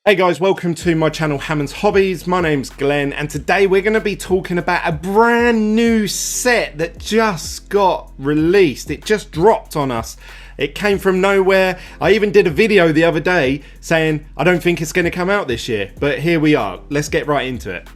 Hey guys, welcome to my channel Hammond's Hobbies. My name's Glenn and today we're going to be talking about a brand new set that just got released. It just dropped on us. It came from nowhere. I even did a video the other day saying I don't think it's going to come out this year, but here we are. Let's get right into it.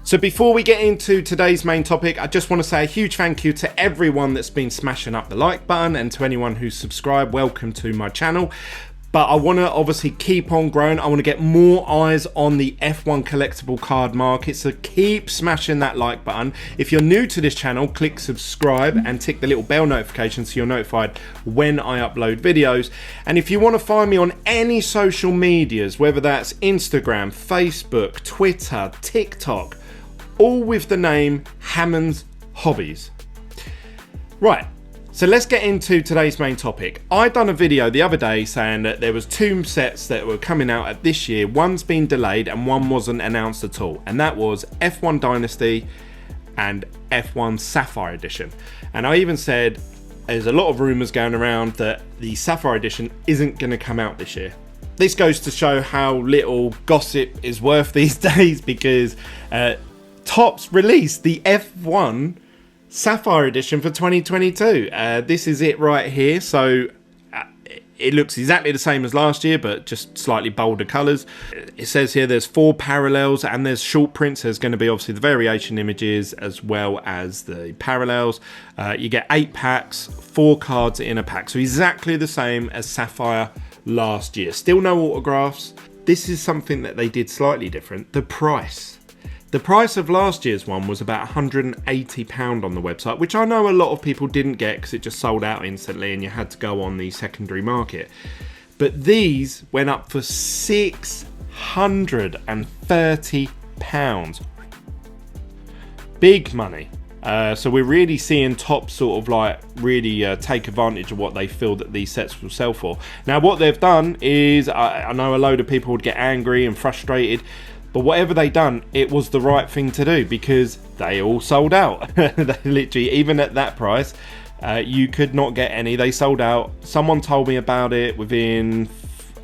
So before we get into today's main topic, I just want to say a huge thank you to everyone that's been smashing up the like button and to anyone who's subscribed. Welcome to my channel. But I want to obviously keep on growing. I want to get more eyes on the F1 collectible card market. So keep smashing that like button. If you're new to this channel, click subscribe and tick the little bell notification so you're notified when I upload videos. And if you want to find me on any social medias, whether that's Instagram, Facebook, Twitter, TikTok, all with the name Hammond's Hobbies. Right, so let's get into today's main topic. I done a video the other day saying that there was two sets that were coming out at this year. One's been delayed and one wasn't announced at all. And that was F1 Dynasty and F1 Sapphire Edition. And I even said there's a lot of rumours going around that the Sapphire Edition isn't going to come out this year. This goes to show how little gossip is worth these days because Topps released the F1 Sapphire Edition for 2022. This is it right here. So it looks exactly the same as last year, but just slightly bolder colours. It says here there's 4 parallels and there's short prints. There's going to be obviously the variation images as well as the parallels. You get 8 packs, 4 cards in a pack. So exactly the same as Sapphire last year. Still no autographs. This is something that they did slightly different. The price. The price of last year's one was about £180 on the website, which I know a lot of people didn't get because it just sold out instantly and you had to go on the secondary market. But these went up for £630. Big money. So we're really seeing Topps sort of like really take advantage of what they feel that these sets will sell for. Now what they've done is, I know a load of people would get angry and frustrated, but whatever they done, it was the right thing to do because they all sold out. They literally, even at that price, you could not get any. They sold out. Someone told me about it within,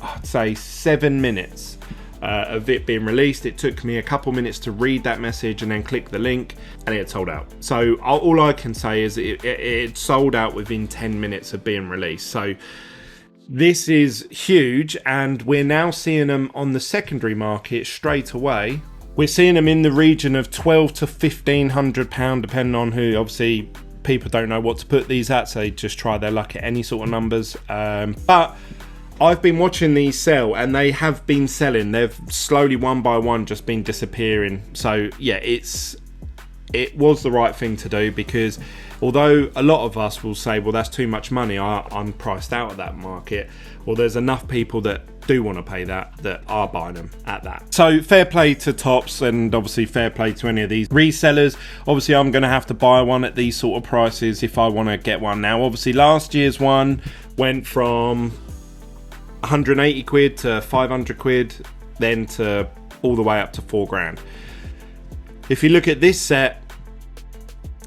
I'd say, 7 minutes of it being released. It took me a couple minutes to read that message and then click the link and it sold out. So all I can say is it sold out within 10 minutes of being released. So this is huge, and we're now seeing them on the secondary market straight away. We're seeing them in the region of £1,200 to £1,500, depending on who. Obviously, people don't know what to put these at, so they just try their luck at any sort of numbers. But I've been watching these sell, and they have been selling. They've slowly, one by one, just been disappearing. So yeah, it was the right thing to do because although a lot of us will say, well, that's too much money, I'm priced out of that market, well, there's enough people that do want to pay that are buying them at that. So fair play to Topps, and obviously fair play to any of these resellers. Obviously I'm going to have to buy one at these sort of prices if I want to get one. Now obviously last year's one went from 180 quid to 500 quid, then to all the way up to 4 grand. If you look at this set,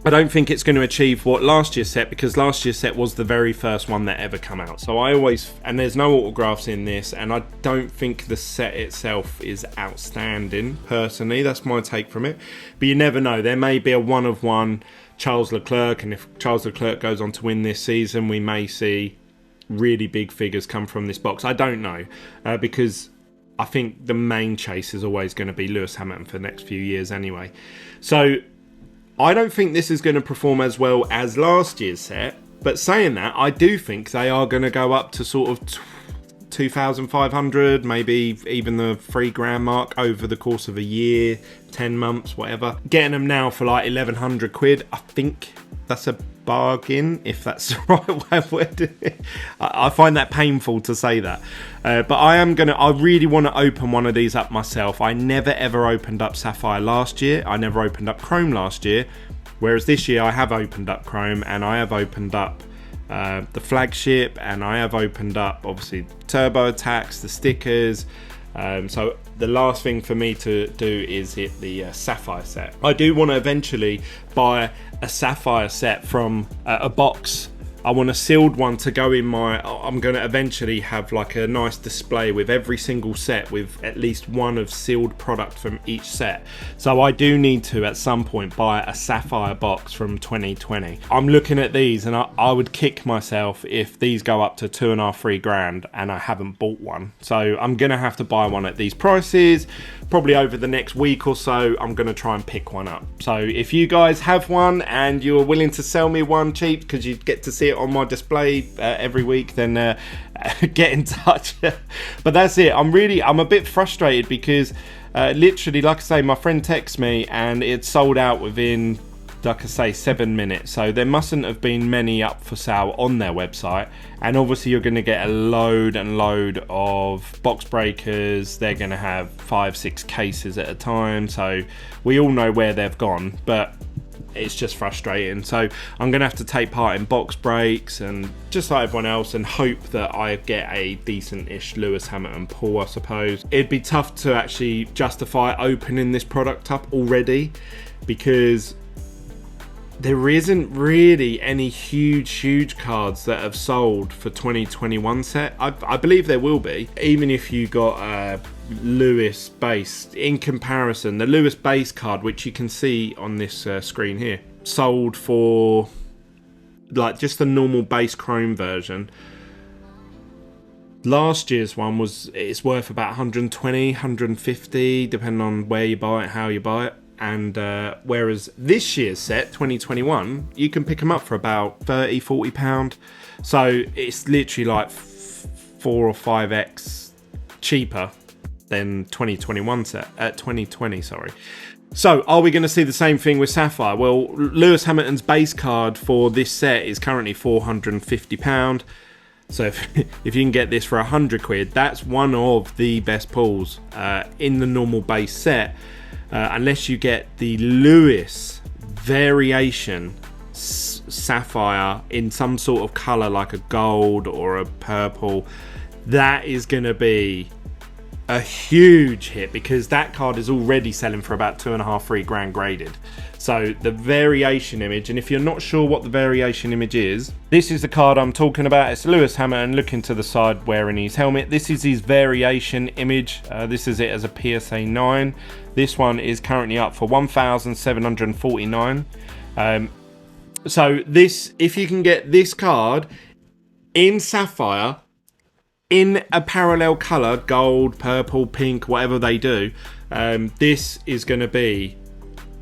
I don't think it's going to achieve what last year's set, because last year's set was the very first one that ever come out. So and there's no autographs in this, and I don't think the set itself is outstanding, personally. That's my take from it. But you never know. There may be a one-of-one Charles Leclerc, and if Charles Leclerc goes on to win this season, we may see really big figures come from this box. I don't know, because I think the main chase is always going to be Lewis Hamilton for the next few years anyway. So I don't think this is going to perform as well as last year's set, but saying that, I do think they are going to go up to sort of 2,500, maybe even the £3,000 mark over the course of a year, 10 months, whatever. Getting them now for like 1,100 quid, I think that's a bargain, if that's the right way of wording it. I find that painful to say that. But I really want to open one of these up myself. I never ever opened up Sapphire last year. I never opened up Chrome last year. Whereas this year I have opened up Chrome, and I have opened up the flagship, and I have opened up obviously turbo attacks, the stickers. So the last thing for me to do is hit the Sapphire set. I do want to eventually buy a Sapphire set from a box. I want a sealed one to go in my... I'm going to eventually have like a nice display with every single set with at least one of sealed product from each set. So I do need to at some point buy a Sapphire box from 2020. I'm looking at these and I would kick myself if these go up to 2.5–3 grand and I haven't bought one. So I'm going to have to buy one at these prices. Probably over the next week or so, I'm going to try and pick one up. So if you guys have one and you're willing to sell me one cheap because you get to see it on my display every week, then get in touch. But that's it. I'm a bit frustrated because literally, like I say, my friend texted me and it sold out within, like I say, 7 minutes. So there mustn't have been many up for sale on their website. And obviously you're going to get a load and load of box breakers. They're going to have 5–6 cases at a time. So we all know where they've gone, but it's just frustrating. So I'm going to have to take part in box breaks and just like everyone else and hope that I get a decent-ish Lewis Hamilton pull, I suppose. It'd be tough to actually justify opening this product up already because there isn't really any huge cards that have sold for 2021 set. I believe there will be, even if you got Lewis base. In comparison, the Lewis base card, which you can see on this screen here, sold for like just the normal base Chrome version. Last year's one it's worth about 120, 150, depending on where you buy it, how you buy it. And whereas this year's set 2021, you can pick them up for about £30–40. So it's literally like 4 or 5x cheaper than 2021 set 2020, sorry. So are we going to see the same thing with Sapphire? Well, Lewis Hamilton's base card for this set is currently £450. So if you can get this for £100, that's one of the best pulls in the normal base set. Unless you get the Lewis variation Sapphire in some sort of colour like a gold or a purple, that is going to be a huge hit because that card is already selling for about 2.5–3 grand graded. So the variation image, and if you're not sure what the variation image is, this is the card I'm talking about. It's Lewis Hamilton looking to the side wearing his helmet. This is his variation image. This is it as a PSA 9. This one is currently up for 1,749. So this, if you can get this card in Sapphire, in a parallel colour, gold, purple, pink, whatever they do, this is going to be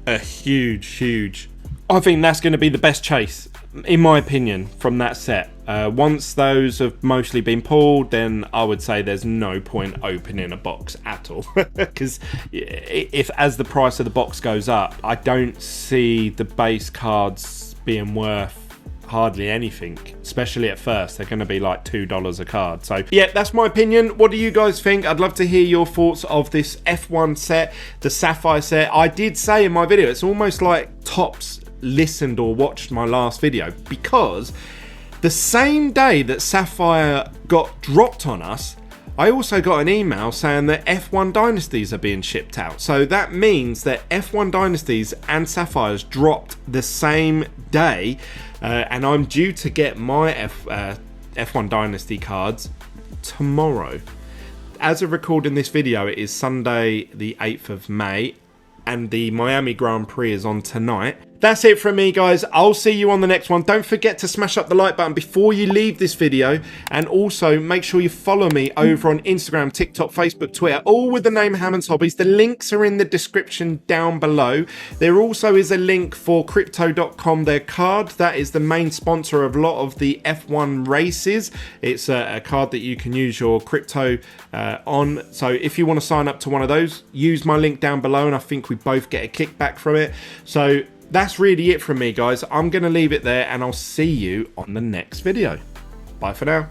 a huge... I think that's going to be the best chase, in my opinion, from that set. Once those have mostly been pulled, then I would say there's no point opening a box at all. Because if as the price of the box goes up, I don't see the base cards being worth hardly anything, especially at first. They're going to be like $2 a card. So yeah, that's my opinion. What do you guys think? I'd love to hear your thoughts of this F1 set, the Sapphire set. I did say in my video, it's almost like Topps listened or watched my last video, because the same day that Sapphire got dropped on us, I also got an email saying that F1 Dynasties are being shipped out. So that means that F1 Dynasties and Sapphires dropped the same day. And I'm due to get my F1 Dynasty cards tomorrow. As of recording this video, it is Sunday the 8th of May. And the Miami Grand Prix is on tonight. That's it from me, guys. I'll see you on the next one. Don't forget to smash up the like button before you leave this video. And also make sure you follow me over on Instagram, TikTok, Facebook, Twitter, all with the name Hammond's Hobbies. The links are in the description down below. There also is a link for Crypto.com, their card. That is the main sponsor of a lot of the F1 races. It's a card that you can use your crypto on. So if you want to sign up to one of those, use my link down below, and I think we both get a kickback from it. So that's really it from me, guys. I'm going to leave it there, and I'll see you on the next video. Bye for now.